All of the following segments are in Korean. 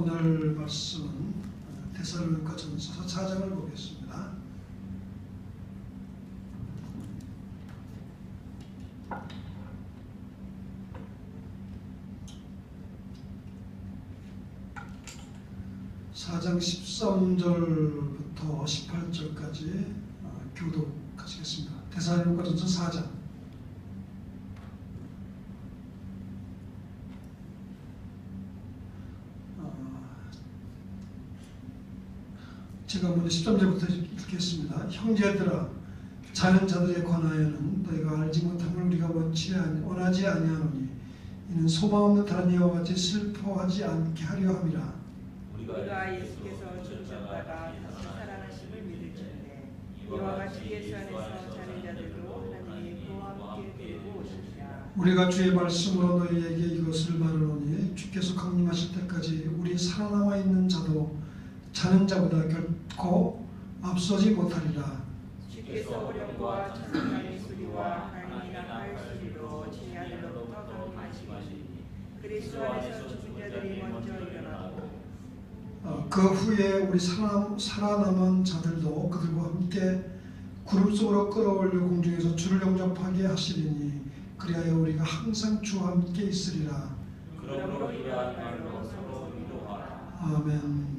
오늘 말씀은 데살로니가전서 4장을 보겠습니다. (4장) 13절부터 18절까지 교독하시겠습니다. 데살로니가전서 4장. 제가 먼저 13절부터 읽겠습니다. 형제들아, 자는 자들에 관하여는 너희가 알지 못함을 우리가 원하지 아니하노니 이는 소망 없는 다른 이와 같이 슬퍼하지 않게 하려 함이라. 우리가 예수께서 죽으셨다가 다시 살아나심을 믿을진대 이와 같이 예수 안에서 자는 자들도 하나님이 그와 함께 데리고 오시리라. 우리가 주의 말씀으로 너희에게 이것을 말하노니 주께서 강림하실 때까지 우리 살아남아 있는 자도 자는 자보다 결코 앞서지 못하리라. 주께서 오령과 천사의 소리와 하나님이나 하의 소리로 제 하늘로부터 강림하시니 그리스도 안에서 죽은 자들이 먼저 일어나고 그 후에 우리 살아남은 자들도 그들과 함께 구름 속으로 끌어올려 공중에서 주를 영접하게 하시리니 그리하여 우리가 항상 주와 함께 있으리라. 그러므로 이러한 말로 서로 위로하라. 아멘.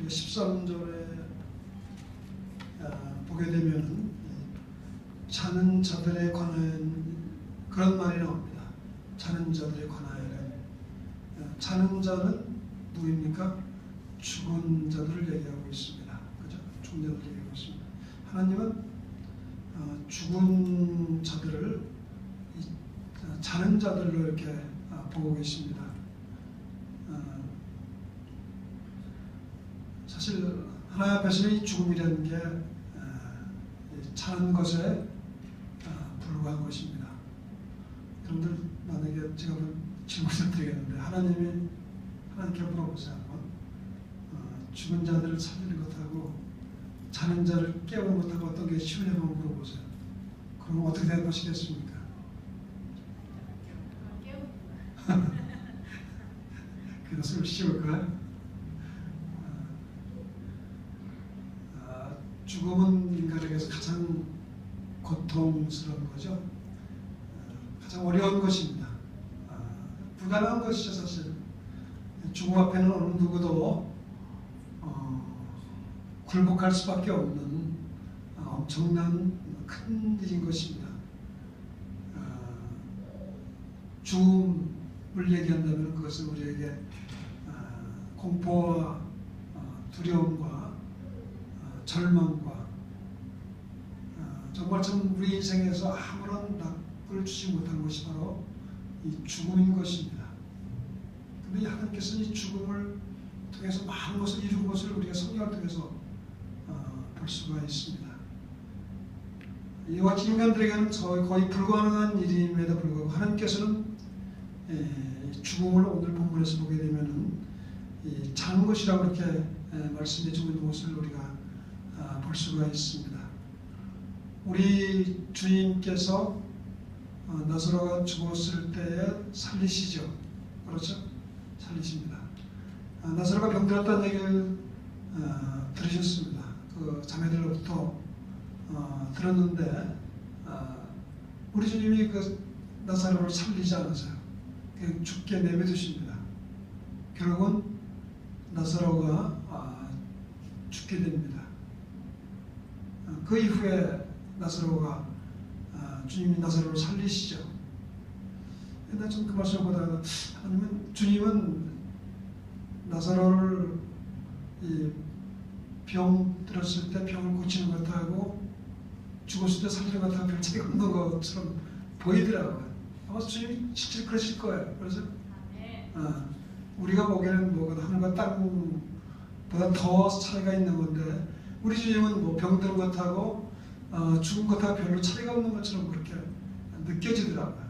13절에 보게 되면 자는 자들에 관한 그런 말이 나옵니다. 자는 자들에 관하여는 자는 자는 누구입니까? 죽은 자들을 얘기하고 있습니다. 그죠? 죽은 자들을 얘기하고 있습니다. 하나님은 죽은 자들을 자는 자들로 이렇게 보고 계십니다. 사실 하나님 앞에서 이 죽음이라는 게 자는 것에 불과한 것입니다. 여러분들 만약에 제가 질문을 드리겠는데 하나님께 물어보세요. 한번. 죽은 자들을 살리는 것하고 자는 자를 깨우는 것하고 어떤 게 쉬우냐고 물어보세요. 그럼 어떻게 대답하시겠습니까? 그것을 쉬울까요? 죽음은 인간에게서 가장 고통스러운 거죠. 가장 어려운 것입니다. 불가능한 것이죠. 사실 죽음 앞에는 어느 누구도 굴복할 수밖에 없는 엄청난 큰 일인 것입니다. 죽음을 얘기한다면 그것은 우리에게 공포와 두려움과 절망과 정말 참 우리 인생에서 아무런 낙을 주지 못한 것이 바로 이 죽음인 것입니다. 그런데 하나님께서는 이 죽음을 통해서 많은 것을 이룬 것을 우리가 성경을 통해서 볼 수가 있습니다. 이와 같이 인간들에게는 거의 불가능한 일임에도 불구하고 하나님께서는 죽음을 오늘 본문에서 보게 되면은 자는 것이라고 이렇게 말씀해 주고 있는 것을 우리가 볼 수가 있습니다. 우리 주님께서 나사로가 죽었을 때에 살리시죠. 그렇죠? 살리십니다. 나사로가 병들었다는 얘기를 들으셨습니다. 그 자매들로부터 들었는데 우리 주님이 그 나사로를 살리지 않으세요. 그냥 죽게 내버려두십니다. 결국은 나사로가 죽게 됩니다. 그 이후에 나사로가 주님이 나사로를 살리시죠. 근데 좀 그 말씀을 보다가 주님은 나사로를 병 들었을 때 병을 고치는 것하고 죽었을 때 살리는 것하고 별 차이가 없는 것처럼 보이더라고요. 아마 주님이 실제 그러실 거예요. 그래서 우리가 보기에는 뭐 하늘과 땅보다 더 차이가 있는 건데 우리 주님은 뭐 병든 것하고 죽은 것하고 별로 차이가 없는 것처럼 그렇게 느껴지더라고요.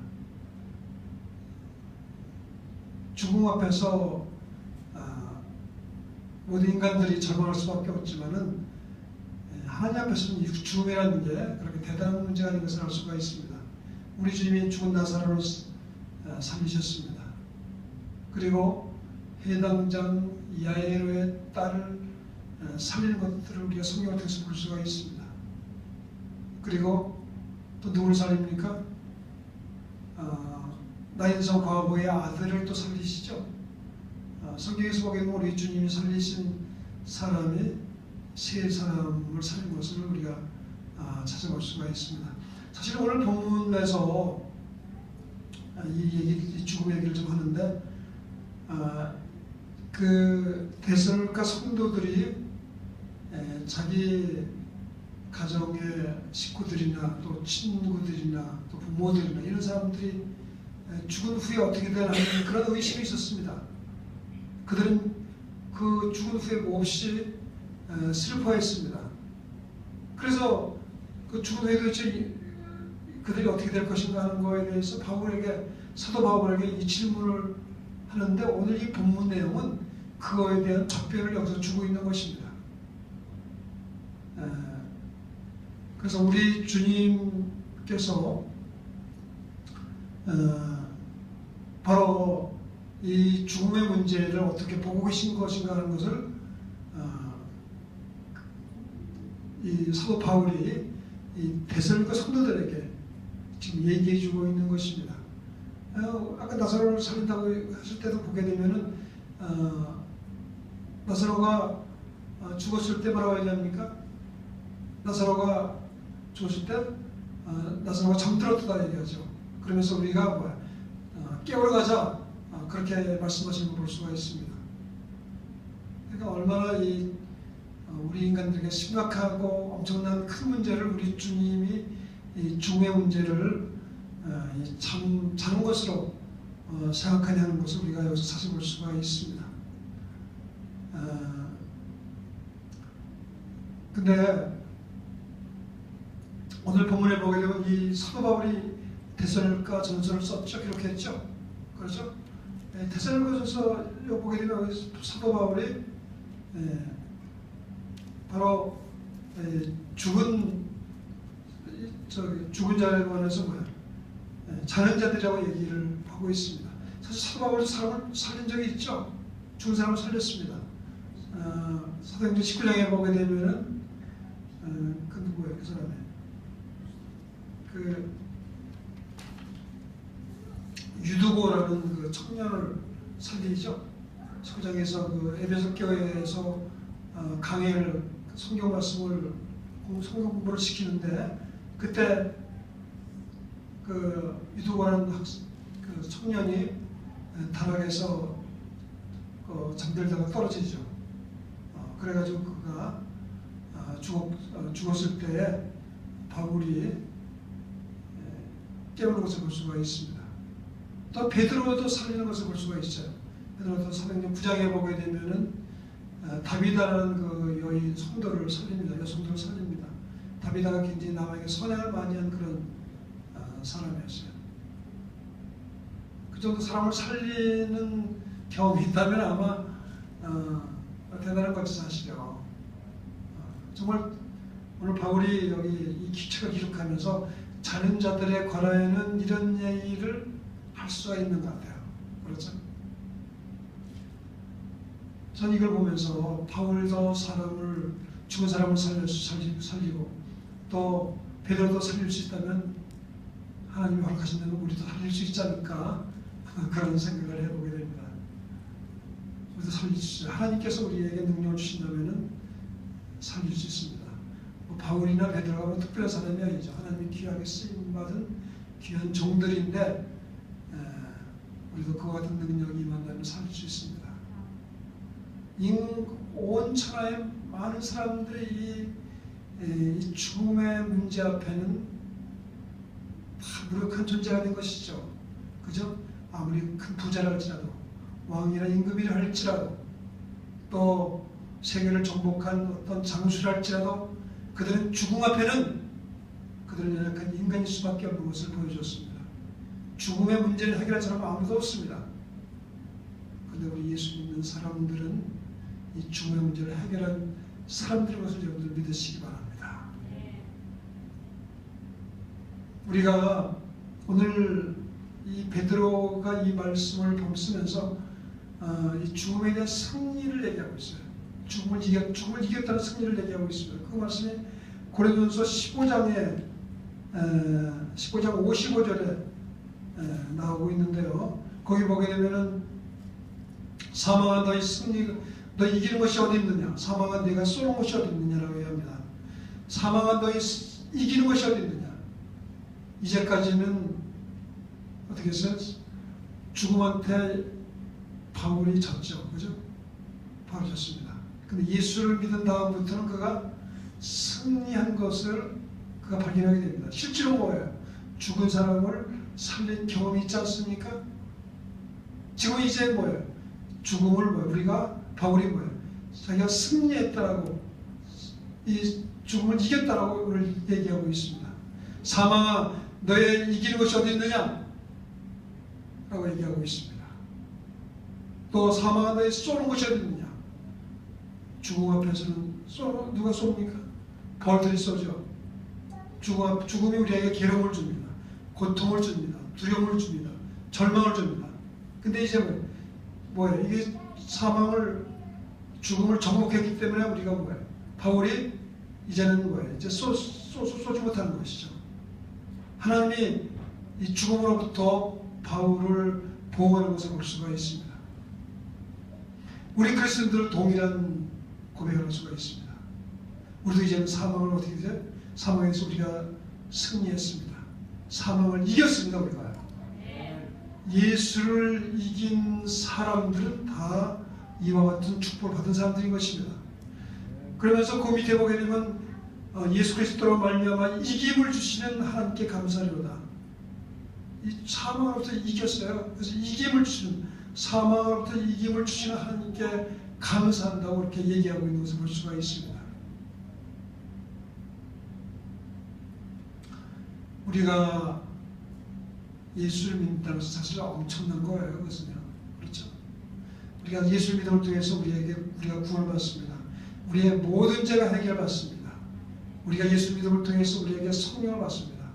죽음 앞에서 모든 인간들이 절망할 수밖에 없지만은 하나님 앞에서는 이 죽음이라는 게 그렇게 대단한 문제가 아닌 것을 알 수가 있습니다. 우리 주님이 죽은 나사로를 살리셨습니다. 그리고 해당장 야이로의 딸을 살리는 것들을 우리가 성경을 통해서 볼 수가 있습니다. 그리고 또 누구를 살립니까? 나인성 과부의 아들을 또 살리시죠. 성경에서 보게 되면 우리 주님이 살리신 사람이 세 사람을 살린 것을 우리가 찾아볼 수가 있습니다. 사실 오늘 본문에서 이 죽음 얘기를 좀 하는데 그 데살로니가 성도들이 자기 가정의 식구들이나 또 친구들이나 또 부모들이나 이런 사람들이 죽은 후에 어떻게 되나 하는 그런 의심이 있었습니다. 그들은 그 죽은 후에 몹시 슬퍼했습니다. 그래서 그 죽은 후에 도대체 그들이 어떻게 될 것인가 하는 것에 대해서 사도 바울에게 이 질문을 하는데 오늘 이 본문 내용은 그거에 대한 답변을 여기서 주고 있는 것입니다. 그래서 우리 주님께서 바로 이 죽음의 문제를 어떻게 보고 계신 것인가 하는 것을 이 사도 바울이 이 데살로니가 성도들에게 지금 얘기해 주고 있는 것입니다. 아까 나사로를 살린다고 했을 때도 보게 되면은 나사로가 죽었을 때 뭐라고 얘기합니까? 나사로가 죽었을 때 나사로가 잠들었다 얘기하죠. 그러면서 우리가 깨우러 가자 그렇게 말씀하시는 걸 볼 수가 있습니다. 그러니까 얼마나 우리 인간들에게 심각하고 엄청난 큰 문제를 우리 주님이 이 죽음의 문제를 자는 것으로 생각하냐는 것을 우리가 여기서 찾아볼 수가 있습니다. 근데 오늘 본문에 보게 되면 이 사도 바울이 데살로니가 전서를 썼죠. 기록했죠. 그렇죠? 데살로니가전서 보게 되면 사도 바울이 바로 죽은 자에 관해서 자는 자들이라고 얘기를 하고 있습니다. 사실 사도 바울도 사람을 살린 적이 있죠. 죽은 사람을 살렸습니다. 사도행전 19장에 보게 되면은 그 누구예요? 그 사람이 유두고라는 그 청년을 살리죠. 19장에서 그 에베소 교회에서 강해를 성경 말씀을 성경 공부를 시키는데 그때 그 유두고라는 그 청년이 다락에서 잠들다가 떨어지죠. 그래가지고 그가 죽었을 때 바울이 깨우는 것을 볼 수가 있습니다. 또 베드로도 살리는 것을 볼 수가 있어요. 베드로도 사도행전 9장에 보게 되면은 다비다라는 그 여인 성도를 살립니다. 여성도를 살립니다. 다비다가 굉장히 남에게 선행을 많이 한 그런 사람이었어요. 그 정도 사람을 살리는 경험이 있다면 아마 대단한 것이 사실이요. 정말 오늘 바울이 여기 이 기책을 기록하면서 자는 자들에 관하여는 이런 얘기를 할 수가 있는 것 같아요. 그렇죠? 전 이걸 보면서 바울도 죽은 사람을 살리고 또 베드로도 살릴 수 있다면 하나님이 허락하신 대로 우리도 살릴 수 있지 않을까 그런 생각을 해보게 됩니다. 우리도 살릴 수 있어요. 하나님께서 우리에게 능력을 주신다면 살릴 수 있습니다. 바울이나 베드로가 뭐 특별한 사람이 아니죠. 하나님이 귀하게 쓰임받은 귀한 종들인데 우리도 그와 같은 능력이 임한다면 살릴 수 있습니다. 온 천하의 많은 사람들이 이 죽음의 문제 앞에는 다 무력한 존재가 된 것이죠. 그죠? 아무리 큰 부자라 할지라도 왕이나 임금이라 할지라도 또 세계를 정복한 어떤 장수라 할지라도 그들은 죽음 앞에는 그들은 연약한 인간일 수밖에 없는 것을 보여줬습니다. 죽음의 문제를 해결할 사람은 아무도 없습니다. 그런데 우리 예수 믿는 사람들은 이 죽음의 문제를 해결한 사람들인 것을 여러분들 믿으시기 바랍니다. 우리가 오늘 이 베드로가 이 말씀을 쓰면서 이 죽음에 대한 승리를 얘기하고 있어요. 죽음을 이겼다는 승리를 얘기하고 있습니다. 그 말씀이 고린도전서 15장 55절에 나오고 있는데요. 거기 보게 되면은 사망한 너희 승리, 너희 이기는 것이 어디 있느냐? 사망한 네가 쏘는 것이 어디 있느냐라고 얘기합니다. 사망한 너희 이기는 것이 어디 있느냐? 이제까지는 어떻게 했어요? 죽음한테 바울이 졌죠. 그죠? 바울이 졌습니다. 근데 예수를 믿은 다음부터는 그가 승리한 것을 그가 발견하게 됩니다. 실제로 뭐예요? 죽은 사람을 살린 경험이 있지 않습니까? 지금 이제 뭐예요? 죽음을 우리가 바울이 뭐예요? 자기가 승리했다라고, 이 죽음을 이겼다라고 얘기하고 있습니다. 사망아, 너의 이기는 것이 어디 있느냐? 라고 얘기하고 있습니다. 또 사망아, 너의 쏘는 것이 어디 있느냐? 죽음 앞에서는 누가 쏩니까? 벌들이 쏘죠. 죽음이 우리에게 괴로움을 줍니다. 고통을 줍니다. 두려움을 줍니다. 절망을 줍니다. 근데 이제 뭐예요? 이게 죽음을 정복했기 때문에 우리가 뭐예요? 바울이 이제는 뭐예요? 이제 쏘지 못하는 것이죠. 하나님이 이 죽음으로부터 바울을 보호하는 것을 볼 수가 있습니다. 우리 그리스도인들 동일한 고백을 할 수가 있습니다. 우리도 이제는 사망을 어떻게 되죠? 사망에서 우리가 승리했습니다. 사망을 이겼습니다. 우리가. 예수를 이긴 사람들은 다 이와 같은 축복을 받은 사람들인 것입니다. 그러면서 그 밑에 보게 되면 예수 그리스도로 말미암아 이김을 주시는 하나님께 감사리로다. 이 사망으로부터 이겼어요. 그래서 이김을 주시는, 사망으로부터 이김을 주시는 하나님께 감사한다고 이렇게 얘기하고 있는 것을 볼 수가 있습니다. 우리가 예수를 믿는다는 것은 사실 엄청난 거예요. 그것은요. 그렇죠. 우리가 예수를 믿음을 통해서 우리가 구원을 받습니다. 우리의 모든 죄가 해결받습니다. 우리가 예수 믿음을 통해서 우리에게 성령을 받습니다.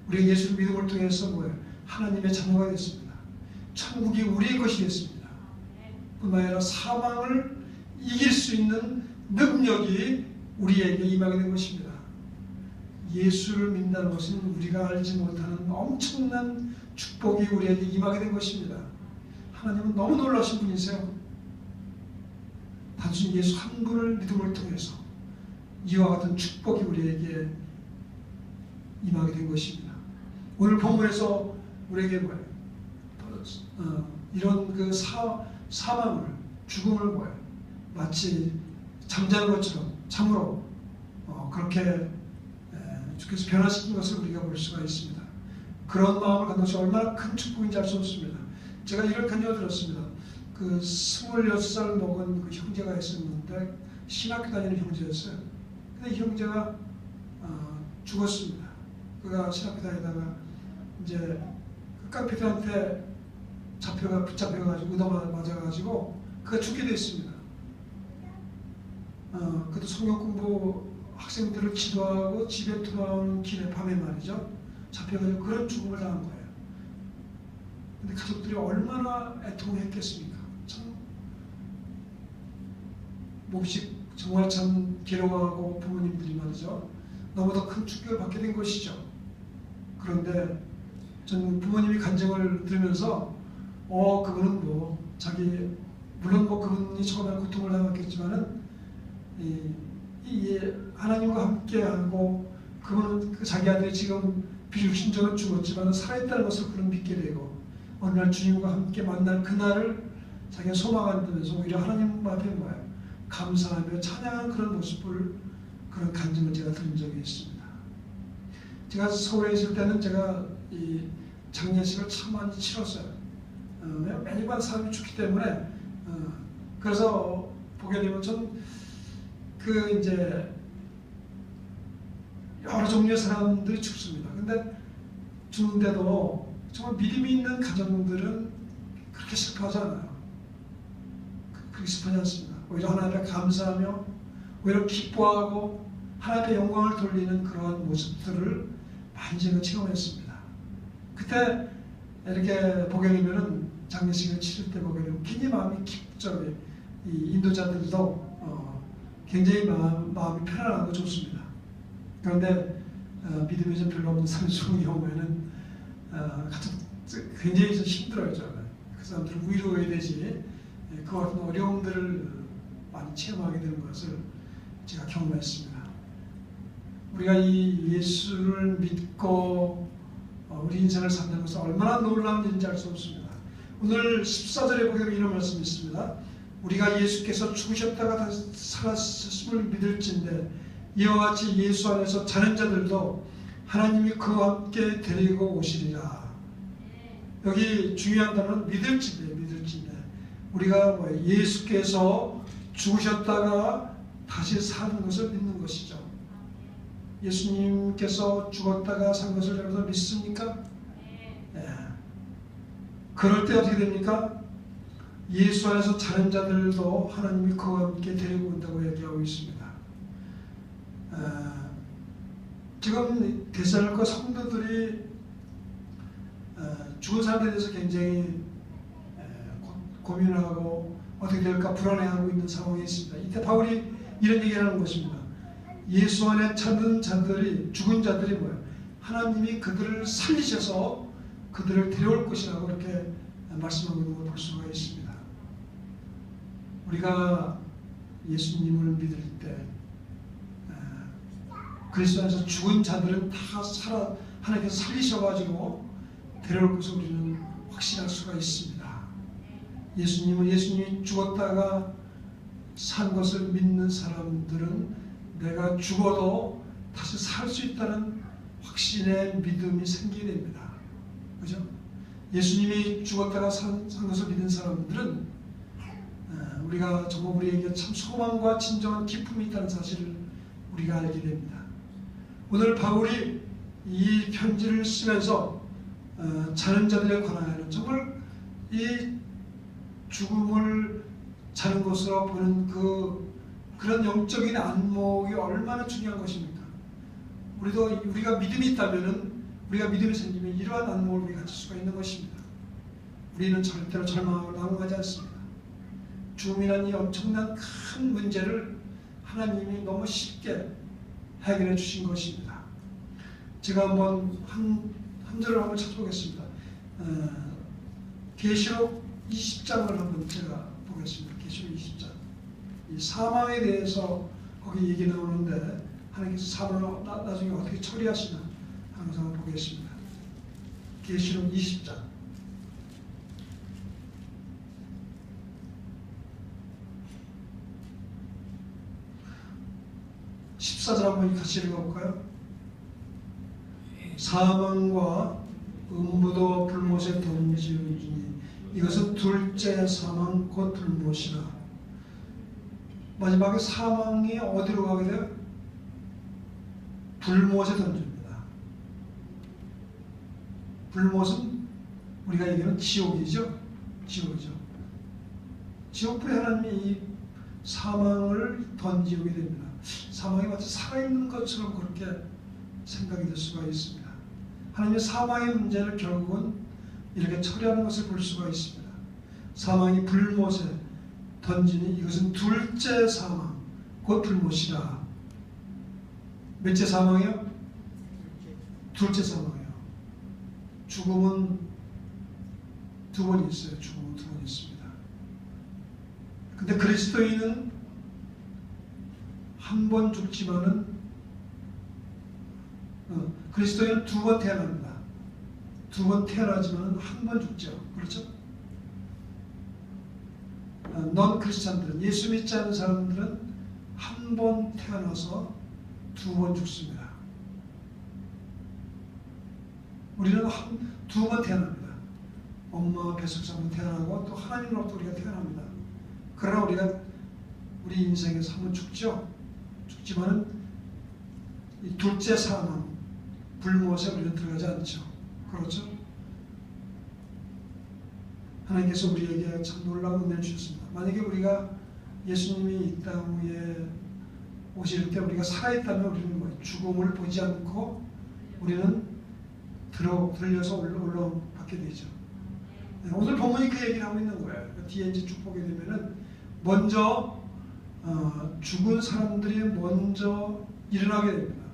우리가 예수 믿음을 통해서 뭐예요? 하나님의 자녀가 됐습니다. 천국이 우리의 것이 됐습니다. 뿐만 아니라 사망을 이길 수 있는 능력이 우리에게 임하게 된 것입니다. 예수를 믿는다는 것은 우리가 알지 못하는 엄청난 축복이 우리에게 임하게 된 것입니다. 하나님은 너무 놀라신 분이세요. 단순히 예수 한 분을 믿음을 통해서 이와 같은 축복이 우리에게 임하게 된 것입니다. 오늘 본문에서 우리에게 뭐예요? 이런 그 사망을, 죽음을 뭐예요? 마치 잠자는 것처럼 참으로 그렇게 주께서 변화시킨 것을 우리가 볼 수가 있습니다. 그런 마음을 갖는 것이 얼마나 큰 축복인지 알 수 없습니다. 제가 이런 간증을 들었습니다. 그 26살 먹은 그 형제가 있었는데 신학교 다니는 형제였어요. 근데 이 형제가 죽었습니다. 그가 신학교 다니다가 이제 그 깡패들한테 붙잡혀가지고 맞아가지고 그가 죽게 됐습니다. 그것도 성경 공부 학생들을 기도하고 집에 돌아오는 길에 밤에 말이죠. 잡혀가지고 그런 죽음을 당한 거예요. 근데 가족들이 얼마나 애통했겠습니까? 참 몹시 정말 참 괴로워하고 부모님들이 말이죠. 너무도 큰 충격을 받게 된 것이죠. 그런데 저는 부모님이 간증을 들으면서 그분은 물론 그분이 처음에 고통을 당했겠지만은 하나님과 함께하고 그분은 자기 아들이 지금 비육신적으로 죽었지만 살아있다는 것을 그는 믿게 되고 어느 날 주님과 함께 만날 그날을 자기가 소망한다면서 오히려 하나님 앞에 감사하며 찬양하는 그런 모습을, 그런 간증을 제가 들은 적이 있습니다. 제가 서울에 있을 때는 제가 이 장례식을 참 많이 치렀어요. 매년 사람이 죽기 때문에 그래서 보게 되면 전 이제 여러 종류의 사람들이 죽습니다. 근데 죽는데도 정말 믿음이 있는 가정들은 그렇게 슬퍼하지 않아요. 그렇게 슬퍼하지 않습니다. 오히려 하나님께 감사하며 오히려 기뻐하고 하나님께 영광을 돌리는 그러한 모습들을 많이 제가 체험했습니다. 그때 이렇게 보게 되면은 장례식을 치를 때 보게 되면 굉장히 마음이 깊죠. 이 인도자들도 굉장히 마음이 편안하고 좋습니다. 그런데 믿음이 좀 별로 없는 사람 중에 오면은 굉장히 좀 힘들어요. 그 사람들은 위로해야 되지. 그 같은 어려움들을 많이 체험하게 되는 것을 제가 경험했습니다. 우리가 이 예수를 믿고 우리 인생을 산다는 것은 얼마나 놀라운 일인지 알 수 없습니다. 오늘 14절에 보게 되면 이런 말씀이 있습니다. 우리가 예수께서 죽으셨다가 다시 살아셨음을 믿을진데 이와 같이 예수 안에서 자는 자들도 하나님이 그와 함께 데리고 오시리라. 여기 중요한 단어는 믿을진데, 우리가 예수께서 죽으셨다가 다시 사는 것을 믿는 것이죠. 예수님께서 죽었다가 산 것을 여러분 믿습니까? 네. 그럴 때 어떻게 됩니까? 예수 안에서 자는 자들도 하나님이 그와 함께 데리고 온다고 얘기하고 있습니다. 지금 데살로니가 성도들이 죽은 사람들에 대해서 굉장히 고민하고 어떻게 될까 불안해하고 있는 상황에 있습니다. 이때 바울이 이런 얘기를 하는 것입니다. 예수 안에 찾는 자들이, 죽은 자들이 뭐예요? 하나님이 그들을 살리셔서 그들을 데려올 것이라고 이렇게 말씀하고 있는 걸 볼 수가 있습니다. 우리가 예수님을 믿을 때 그리스도 안에서 죽은 자들은 다 하나님께서 살리셔가지고 데려올 것을 우리는 확신할 수가 있습니다. 예수님이 죽었다가 산 것을 믿는 사람들은 내가 죽어도 다시 살 수 있다는 확신의 믿음이 생기게 됩니다. 그죠? 예수님이 죽었다가 산 것을 믿는 사람들은 우리가 정말 우리에게 참 소망과 진정한 기쁨이 있다는 사실을 우리가 알게 됩니다. 오늘 바울이 이 편지를 쓰면서 자는 자들에 관하여는 정말 이 죽음을 자는 것으로 보는 그런 영적인 안목이 얼마나 중요한 것입니까? 우리가 믿음이 있다면은, 우리가 믿음이 생기면 이러한 안목을 우리가 가질 수가 있는 것입니다. 우리는 절대로 절망하고 낙오하지 않습니다. 죽음이라는 이 엄청난 큰 문제를 하나님이 너무 쉽게 해결해 주신 것입니다. 제가 한번 한 절을 한번 찾아보겠습니다. 계시록 20장을 한번 제가 보겠습니다. 계시록 20장. 이 사망에 대해서 거기 얘기 나오는데 하나님께서 사망을 나중에 어떻게 처리하시나 항상 보겠습니다. 계시록 20장. 14절 한번 같이 읽어볼까요? 사망과 음부도 불못에 던지니 이것은 둘째 사망 곧 불못이라. 마지막에 사망이 어디로 가게 돼요? 불못에 던집니다. 불못은 우리가 얘기하는 지옥이죠. 지옥불에 하나님이 이 사망을 던지게 됩니다. 사망이 마치 살아있는 것처럼 그렇게 생각이 될 수가 있습니다. 하나님의 사망의 문제를 결국은 이렇게 처리하는 것을 볼 수가 있습니다. 사망이 불못에 던지니 이것은 둘째 사망 곧 불못이라. 몇째 사망이요? 둘째 사망이요. 죽음은 두 번 있어요. 죽음은 두 번 있습니다. 근데 그리스도인은 한 번 죽지만은 그리스도인은 두 번 태어납니다. 두 번 태어나지만은 한 번 죽죠. 그렇죠? 넌 크리스찬들은, 예수 믿지 않는 사람들은 한 번 태어나서 두 번 죽습니다. 우리는 두 번 태어납니다. 엄마 뱃속에서 한번 태어나고 또 하나님으로부터 우리가 태어납니다. 그러나 우리 인생에서 한 번 죽죠. 죽지만은 이 둘째 사망, 불못에 우리는 들어가지 않죠. 그렇죠? 하나님께서 우리에게 참 놀라운 은혜를 주셨습니다. 만약에 우리가 예수님이 이 땅 위에 오실 때 우리가 살아있다면 우리는 뭐예요? 죽음을 보지 않고 우리는 들려서 올라받게 되죠. 오늘 본문이 그 얘기를 하고 있는 거예요. 뒤에 이제 쭉 보게 되면은 먼저 죽은 사람들이 먼저 일어나게 됩니다.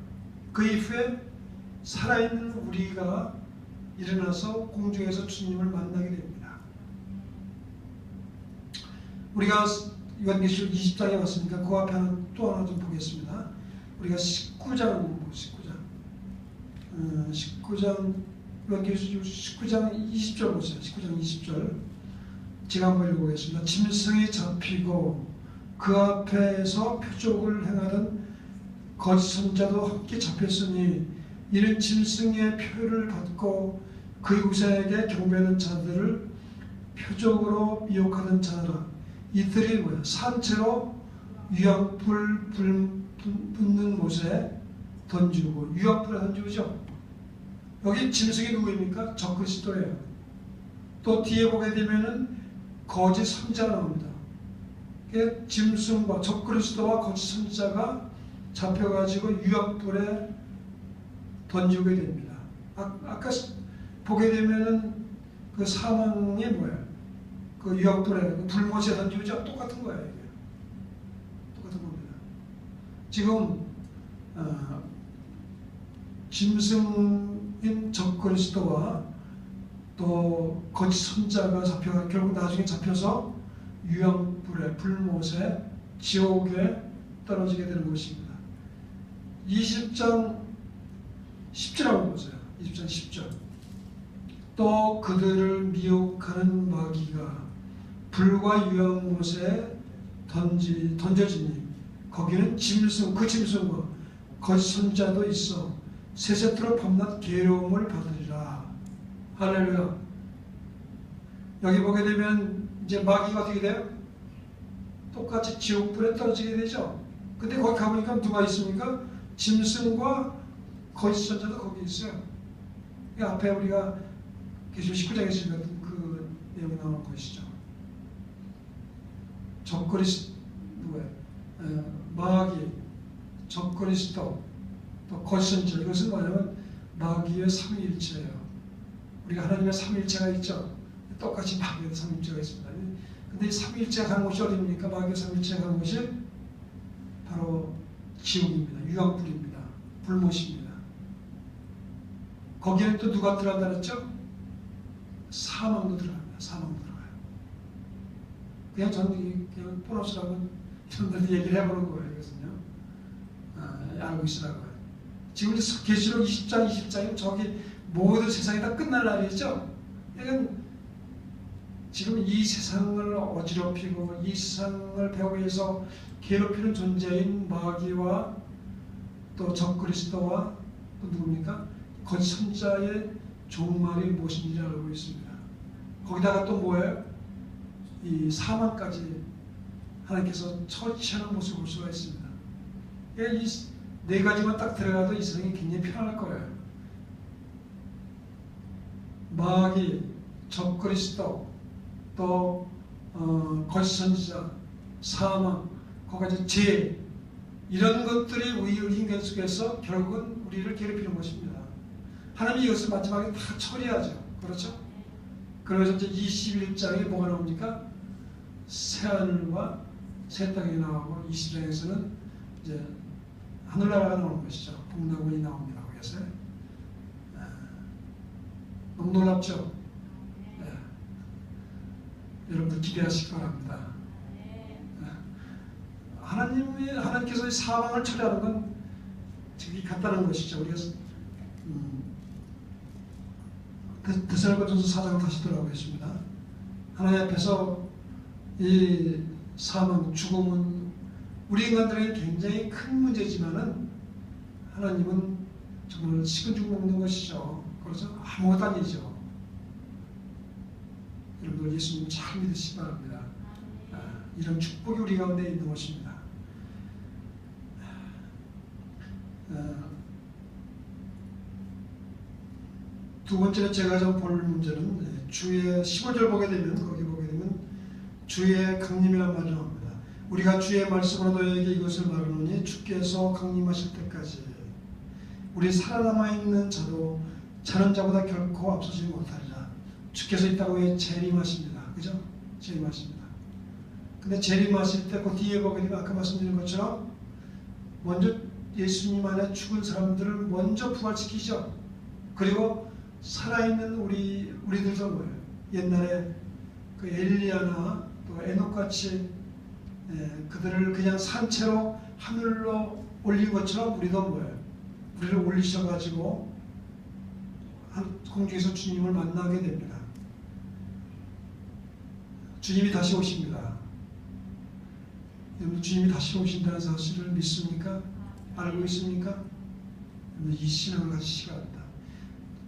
그 이후에 살아있는 우리가 일어나서 공중에서 주님을 만나게 됩니다. 우리가 요한계시록 20장에 왔으니까 그 앞에 또 하나 좀 보겠습니다. 우리가 19장 요한계시록 19장 20절 보세요. 19장 20절 제가 한번 읽어보겠습니다. 짐승이 잡히고 그 앞에서 표적을 행하던 거짓 선자도 함께 잡혔으니 이는 짐승의 표를 받고 그곳에게 경배하는 자들을 표적으로 미혹하던 자라. 이들이 뭐야? 산채로 유황불 붙는 못에 던지고, 유황불에 던지죠. 여기 짐승이 누구입니까? 적그리스도예요. 또 뒤에 보게 되면은 거짓 선자가 나옵니다. 짐승과 적그리스도와 거짓 선자가 잡혀가지고 유황불에 던지게 됩니다. 아까 보게 되면은 그 사망이 뭐예요? 그 유황불에 불못에 던지죠. 똑같은 거예요. 이게. 똑같은 겁니다. 지금 짐승인 적그리스도와 또 거짓 선자가 잡혀 결국 나중에 잡혀서 유황불에 불못에 지옥에 떨어지게 되는 것입니다. 20장 10절 한번 보세요. 20장 10절. 또 그들을 미혹하는 마귀가 불과 유황못에 던져지니 거기는 짐승, 그 짐승과 거짓 선자도 있어 세세토록 밤낮 괴로움을 받으리라. 할렐루야. 여기 보게 되면 이제 마귀가 어떻게 돼요? 똑같이 지옥불에 떨어지게 되죠. 근데 거기 가보니까 누가 있습니까? 짐승과 거짓 선자도 거기 있어요. 이 앞에 우리가 계시록 19장에서 읽었던 그 내용이 나오는 것이죠. 마귀, 적그리스도, 또 거짓 선자. 이것은 뭐냐면 마귀의 삼위일체예요. 우리가 하나님의 삼위일체가 있죠. 똑같이 마귀의 삼위일체가 있습니다. 근데 이 삼위일체가 가는 곳이 어디입니까? 마귀의 삼위일체가 가는 곳이 바로 지옥입니다. 유황불입니다. 불못입니다. 거기에 또 누가 들어간다 그랬죠? 사망도 들어갑니다. 사망도 들어가요. 그냥 저는 그냥 보너스라고 여러분들한테 얘기를 해보는 거예요. 이것은요. 알고 있으라고요. 지금 계시록 20장, 20장이면 저기 모든 세상이 다 끝날 날이죠. 그러니까 지금 이 세상을 어지럽히고 이 세상을 배후에서 괴롭히는 존재인 마귀와 또 적그리스도와 또 누굽니까? 거짓 선자의 종말이 무엇인지 알고 있습니다. 거기다가 또 뭐예요? 이 사망까지 하나님께서 처치하는 모습을 볼 수가 있습니다. 이 네 가지만 딱 들어가도 이 세상이 굉장히 편안할 거예요. 마귀, 적그리스도, 또 거짓 선지자, 사망, 거기까지 죄, 이런 것들이 우리 인간 속에서 결국은 우리를 괴롭히는 것입니다. 하나님이 이것을 마지막에 다 처리하죠. 그렇죠? 그래서 이제 21장에 뭐가 나옵니까? 새하늘과 새 땅이 나오고 20장에서는 이제 하늘나라가 나오는 것이죠. 복락원이 나옵니다. 거기서 너무 놀랍죠? 네. 여러분들 기대하시기 바랍니다. 하나님께서 사망을 처리하는 건 되게 간단한 것이죠. 우리가 데살로니가전서 4장을 다시 돌아보겠습니다. 하나님 앞에서 이 사망, 죽음은 우리 인간들에게 굉장히 큰 문제지만은 하나님은 정말 식은 죽 먹는 것이죠. 그래서 아무것도 아니죠. 여러분들 예수님 잘 믿으시기 바랍니다. 이런 축복이 우리 가운데 있는 것입니다. 두 번째로 제가 좀 볼 문제는 주의 15절 보게 되면 거기 보게 되면 주의 강림이라는 말이 나옵니다. 우리가 주의 말씀으로 너희에게 이것을 말하노니 주께서 강림하실 때까지 우리 살아남아 있는 자도 자는 자보다 결코 앞서지 못하리라. 주께서 이 땅에 재림하십니다. 그죠? 재림하십니다. 근데 재림하실 때 그 뒤에 보게 되면 아까 말씀드린 것처럼 먼저 예수님 안에 죽은 사람들을 먼저 부활시키죠. 그리고 살아있는 우리들도 뭐예요? 옛날에 그 엘리야나 또 에녹같이 그들을 그냥 산채로 하늘로 올린 것처럼 우리도 뭐예요? 우리를 올리셔가지고 공중에서 주님을 만나게 됩니다. 주님이 다시 오십니다. 여러분 주님이 다시 오신다는 사실을 믿습니까? 알고 있습니까? 이 신앙을 가지시기 바랍니다.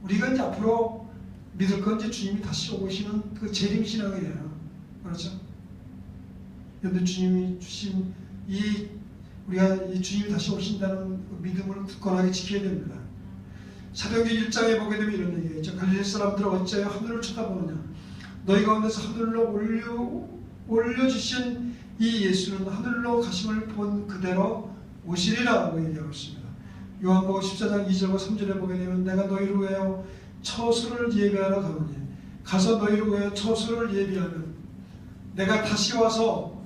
우리가 이제 앞으로 믿을 건 이제 주님이 다시 오시는 그 재림 신앙이에요. 그렇죠? 여러분 주님이 주신 우리가 이 주님이 다시 오신다는 그 믿음을 굳건하게 지켜야 됩니다. 사도행전 1장에 보게 되면 이런 얘기가 있죠. 갈릴리 사람들은 어찌하여 하늘을 쳐다보느냐. 너희 가운데서 하늘로 올려주신 이 예수는 하늘로 가심을 본 그대로 오시리라고 얘기하고 있습니다. 요한복음 14장 2절과 3절에 보게 되면 내가 너희를 위하여 처소를 예비하러 가노니 가서 너희를 위하여 처소를 예비하면 내가 다시 와서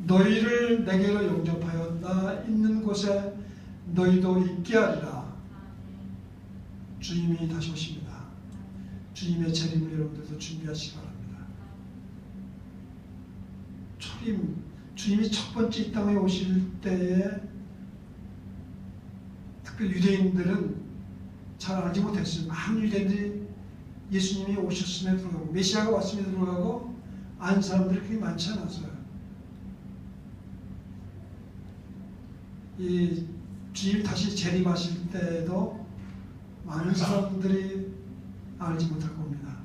너희를 내게로 영접하여 나 있는 곳에 너희도 있게 하리라. 주님이 다시 오십니다. 주님의 재림을 여러분들도 준비하시기 바랍니다. 주님이 첫 번째 이 땅에 오실 때에 특별히 유대인들은 잘 알지 못했어요. 많은 유대인들이 예수님이 오셨음에 불구하고 메시아가 왔음에도 불구하고 아는 사람들이 그렇게 많지 않았어요. 이 주님이 다시 재림하실 때에도 많은 사람들이 알지 못할 겁니다.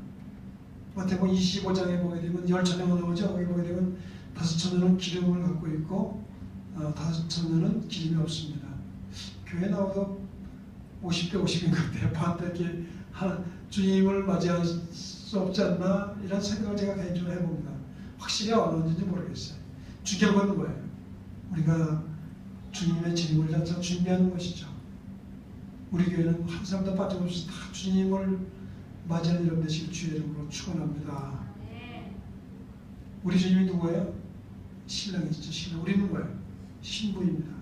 마태복음 25장에 보게 되면 10처녀가 나오죠. 거기 보게 되면 5처녀는 기름을 갖고 있고 5처녀는 기름이 없습니다. 교회 나와도 50대 50인가 대파한테 이렇게 주님을 맞이할 수 없지 않나 이런 생각을 제가 개인적으로 해봅니다. 확실히 어느인지 모르겠어요. 중요한 건 뭐예요? 우리가 주님의 재림을 자체 준비하는 것이죠. 우리 교회는 한 사람도 빠짐없이 다 주님을 맞이하는 이런 되시길 주의 이름으로 축원합니다. 우리 주님이 누구예요? 신랑이죠. 신랑. 우리는 뭐예요? 신부입니다.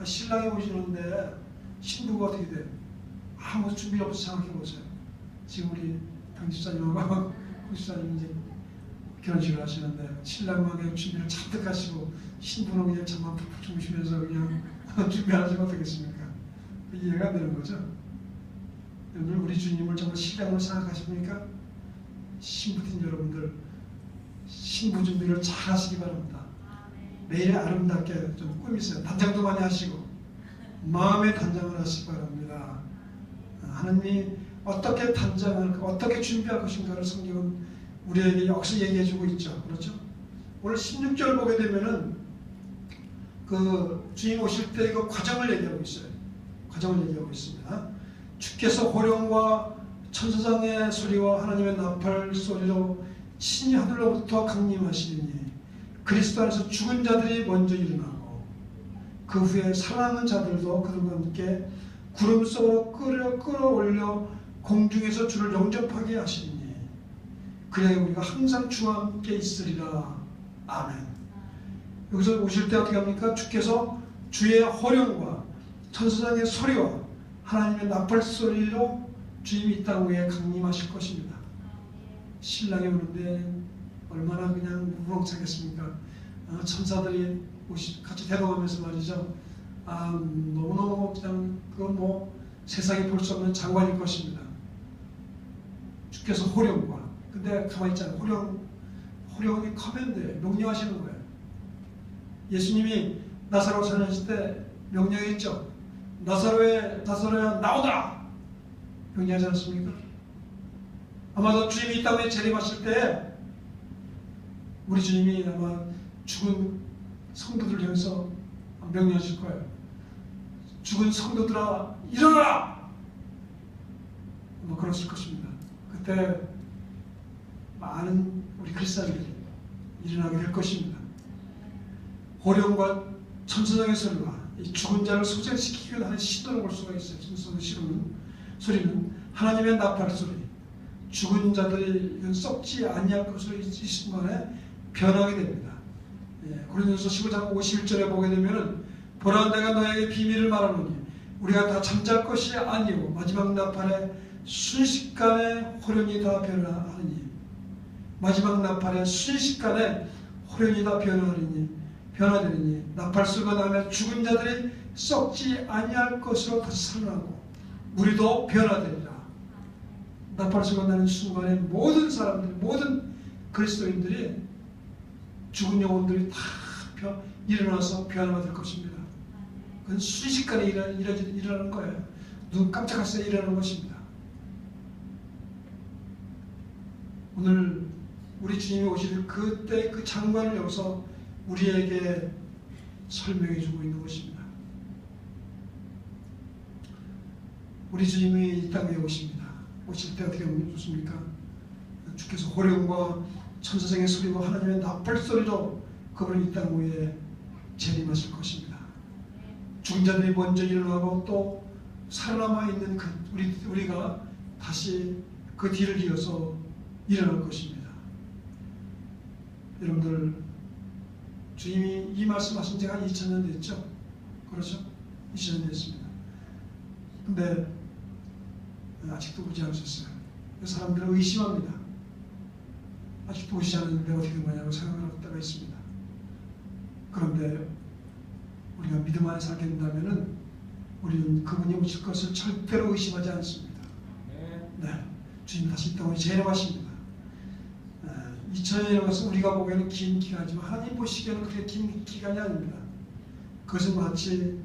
신랑이 오시는데 신부가 어떻게 돼요? 아무 준비 없이 생각해보세요. 지금 우리 당집사님하고 국집사님 이제 결혼식을 하시는데 신랑만 준비를 잔뜩 하시고 신부는 그냥 잠만 푹푹 주무시면서 그냥 준비하시면 어떻겠습니까? 이해가 되는 거죠. 여러분 우리 주님을 정말 신랑으로 생각하십니까? 신부인 여러분들 신부 준비를 잘 하시기 바랍니다. 매일 아름답게 좀 꾸미세요. 단장도 많이 하시고 마음의 단장을 하시기 바랍니다. 하나님이 어떻게 단장을 어떻게 준비할 것인가를 성경은 우리에게 역시 얘기해주고 있죠. 그렇죠? 오늘 16절 보게 되면은 그 주님 오실 때 그 과정을 얘기하고 있어요. 과정을 얘기하고 있습니다. 주께서 호령과 천사장의 소리와 하나님의 나팔 소리로 신이 하늘로부터 강림하시리니 그리스도 안에서 죽은 자들이 먼저 일어나고 그 후에 살아남은 자들도 그들과 함께 구름 속으로 끌어올려 공중에서 주를 영접하게 하시니 그래야 우리가 항상 주와 함께 있으리라. 아멘. 여기서 오실 때 어떻게 합니까? 주께서 주의 호령과 천사장의 소리와 하나님의 나팔 소리로 주님이 이 땅 위에 강림하실 것입니다. 신랑이 오는데 얼마나 그냥 무렁차겠습니까? 천사들이 같이 대동하면서 말이죠. 너무너무 그냥 그건 뭐 세상에 볼 수 없는 장관일 것입니다. 주께서 호령과 근데 가만히 있잖아요. 호령이 커맨드예요. 명령하시는 거예요. 예수님이 나사로 전하실 때 명령했죠. 나사로야 나오라! 명령하지 않습니까? 아마도 주님이 이 땅에 재림하실 때 우리 주님이 아마 죽은 성도들 향해서 명령하실 거예요. 죽은 성도들아 일어나라! 아마 그러실 것입니다. 그때 많은 우리 그리스도인들이 일어나게 될 것입니다. 호령과 천사장의 소리와 이 죽은 자를 소생시키기 위한 신호를 볼 수가 있어요. 천사장의 소리는 하나님의 나팔 소리, 죽은 자들이 썩지 아니할 것으로 이 순간에 변하게 됩니다. 고린도서 15장 51절에 보게 되면은 보라 내가 너에게 비밀을 말하노니 우리가 다 잠잘 것이 아니오 마지막 나팔에 순식간에 호련이 다 변하리니 마지막 나팔에 순식간에 호련이 다 변화되리니 나팔 소리가 나면 죽은 자들이 썩지 아니할 것으로 다시 살아나고 우리도 변화되리라. 나팔 소리가 나는 순간에 모든 사람들, 모든 그리스도인들이 죽은 영혼들이 다 일어나서 변화가 될 것입니다. 그건 순식간에 일어나는 거예요. 눈 깜짝할 새 일어나는 것입니다. 오늘 우리 주님이 오실 그때 그 장관을 여기서 우리에게 설명해 주고 있는 것입니다. 우리 주님이 이 땅에 오십니다. 오실 때 어떻게 오십니까? 주께서 호령과 천사장의 소리와 하나님의 나팔 소리로 그분이 이 땅 위에 재림하실 것입니다. 죽은 자들이 먼저 일어나고 또 살아남아 있는 우리가 다시 그 뒤를 이어서 일어날 것입니다. 여러분들 주님이 이 말씀하신 지가 한 2000년 됐죠? 그렇죠? 2000년 됐습니다. 근데 아직도 오지 않으셨어요. 사람들은 의심합니다. 아직도 오시지 않았는데 어떻게 된 거냐고 생각을 할 때가 있습니다. 그런데 우리가 믿음 안에 살게 된다면 우리는 그분이 오실 것을 절대로 의심하지 않습니다. 네, 주님 다시 이 땅에 재림하십니다. 2000년이라는 것은 우리가 보기에는 긴 기간이지만 하나님 보시기에는 그렇게 긴 기간이 아닙니다. 그것은 마치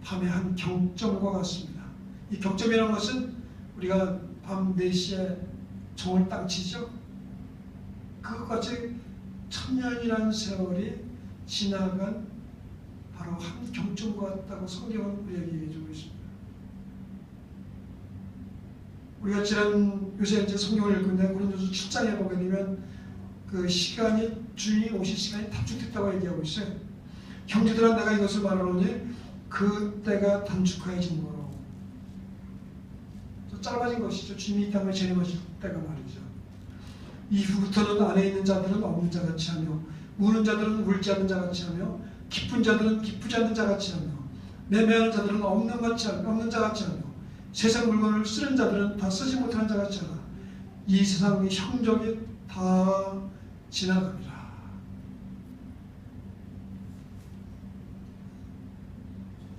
밤의 한 경점과 같습니다. 이 경점이라는 것은 우리가 밤 4시에 종을 딱 치죠. 그것같이 1000년이라는 세월이 지나간 바로 한 경점과 같다고 성경은 우리에게 얘기해주고 있습니다. 우리가 요새 이제 성경을 읽는데 고린도서 7장에 보게 되면 그 시간이 주님이 오실 시간이 단축됐다고 얘기하고 있어요. 형제들아 내가 이것을 말하노니 그 때가 단축하여진 거로 짧아진 것이죠. 주님이 이 땅에 재림하실 때가 말이죠. 이후부터는 안에 있는 자들은 없는 자같이 하며 우는 자들은 울지 않는 자같이 하며 기쁜 자들은 기쁘지 않는 자같이 하며 매매하는 자들은 없는 자같이 하며 세상 물건을 쓰는 자들은 다 쓰지 못하는 자같이 하라. 이 세상의 형적이 다 지나갑니다.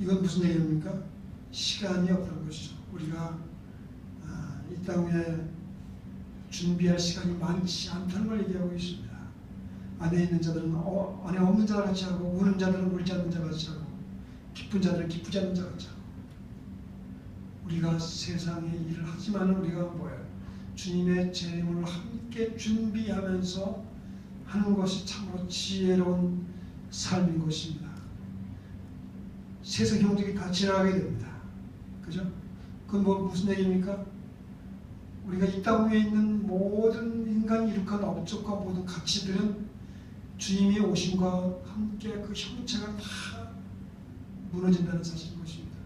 이건 무슨 얘기입니까? 시간이 없다는 것이죠. 우리가 이 땅에 준비할 시간이 많지 않다는 걸 얘기하고 있습니다. 안에 있는 자들은 안에 없는 자같이 하고 우는 자들은 울지 않는 자같이 하고 기쁜 자들은 기쁘지 않는 자같이 하고 우리가 세상에 일을 하지만 우리가 뭐예요? 주님의 재림을 함께 준비하면서 하는 것이 참으로 지혜로운 삶인 것입니다. 세상 형적이 다 지나가게 됩니다. 그죠? 그건 무슨 얘기입니까? 우리가 이 땅 위에 있는 모든 인간이 이룩한 업적과 모든 가치들은 주님이 오심과 함께 그 형체가 다 무너진다는 사실인 것입니다.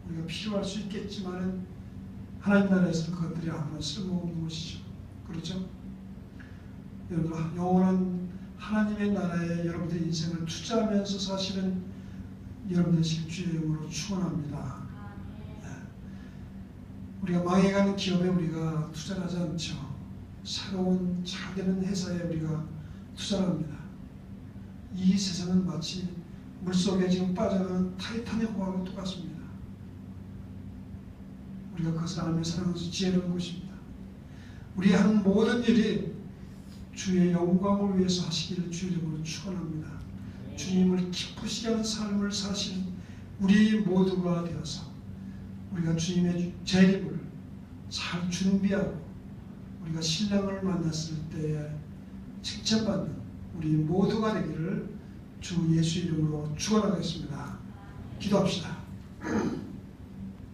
우리가 필요할 수 있겠지만 하나님 나라에서 그것들이 아무런 쓸모없는 것이죠. 그렇죠? 여러분 영원한 하나님의 나라에 여러분들의 인생을 투자하면서 사실은 여러분들 주의 이름으로 축원합니다. 우리가 망해가는 기업에 우리가 투자를 하지 않죠. 새로운 잘되는 회사에 우리가 투자를 합니다. 이 세상은 마치 물속에 지금 빠져가는 타이타닉 호하고 똑같습니다. 우리가 그것을 알며 살아가면서 지혜로운 것입니다. 우리 하는 모든 일이 주의 영광을 위해서 하시기를 주의 이름으로 축원합니다. 주님을 기쁘시게 하는 삶을 사신 우리 모두가 되어서 우리가 주님의 재림을 잘 준비하고 우리가 신랑을 만났을 때에 칭찬받는 우리 모두가 되기를 주 예수 이름으로 축원하겠습니다. 기도합시다.